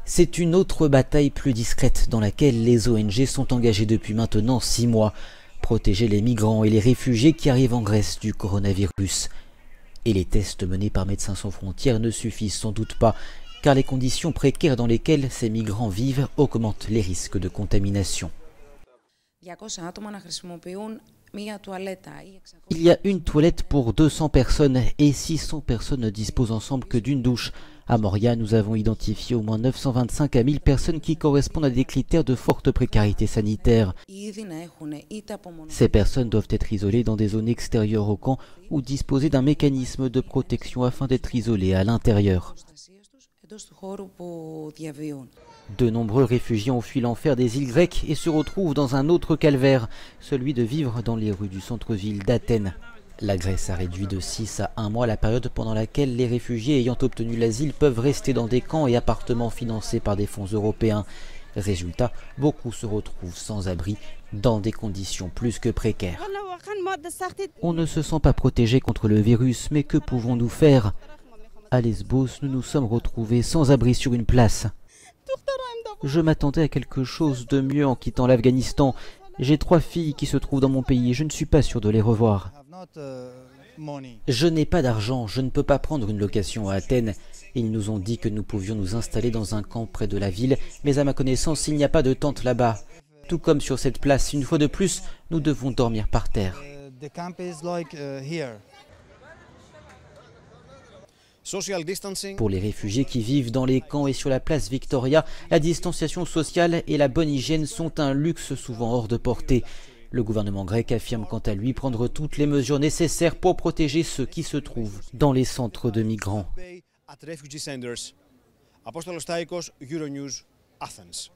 C'est une autre bataille plus discrète dans laquelle les ONG sont engagées depuis maintenant 6 mois. Protéger les migrants et les réfugiés qui arrivent en Grèce du coronavirus. Et les tests menés par Médecins sans frontières ne suffisent sans doute pas, car les conditions précaires dans lesquelles ces migrants vivent augmentent les risques de contamination. Il y a une toilette pour 200 personnes et 600 personnes ne disposent ensemble que d'une douche. À Moria, nous avons identifié au moins 925 à 1000 personnes qui correspondent à des critères de forte précarité sanitaire. Ces personnes doivent être isolées dans des zones extérieures au camp ou disposer d'un mécanisme de protection afin d'être isolées à l'intérieur. De nombreux réfugiés ont fui l'enfer des îles grecques et se retrouvent dans un autre calvaire, celui de vivre dans les rues du centre-ville d'Athènes. La Grèce a réduit de 6 à 1 mois la période pendant laquelle les réfugiés ayant obtenu l'asile peuvent rester dans des camps et appartements financés par des fonds européens. Résultat, beaucoup se retrouvent sans abri, dans des conditions plus que précaires. On ne se sent pas protégé contre le virus, mais que pouvons-nous faire? À Lesbos, nous nous sommes retrouvés sans abri sur une place. Je m'attendais à quelque chose de mieux en quittant l'Afghanistan. J'ai 3 filles qui se trouvent dans mon pays et je ne suis pas sûr de les revoir. Je n'ai pas d'argent, je ne peux pas prendre une location à Athènes. Ils nous ont dit que nous pouvions nous installer dans un camp près de la ville, mais à ma connaissance, il n'y a pas de tente là-bas. Tout comme sur cette place, une fois de plus, nous devons dormir par terre. Pour les réfugiés qui vivent dans les camps et sur la place Victoria, la distanciation sociale et la bonne hygiène sont un luxe souvent hors de portée. Le gouvernement grec affirme quant à lui prendre toutes les mesures nécessaires pour protéger ceux qui se trouvent dans les centres de migrants. Apostolos Taikos, Euronews, Athens.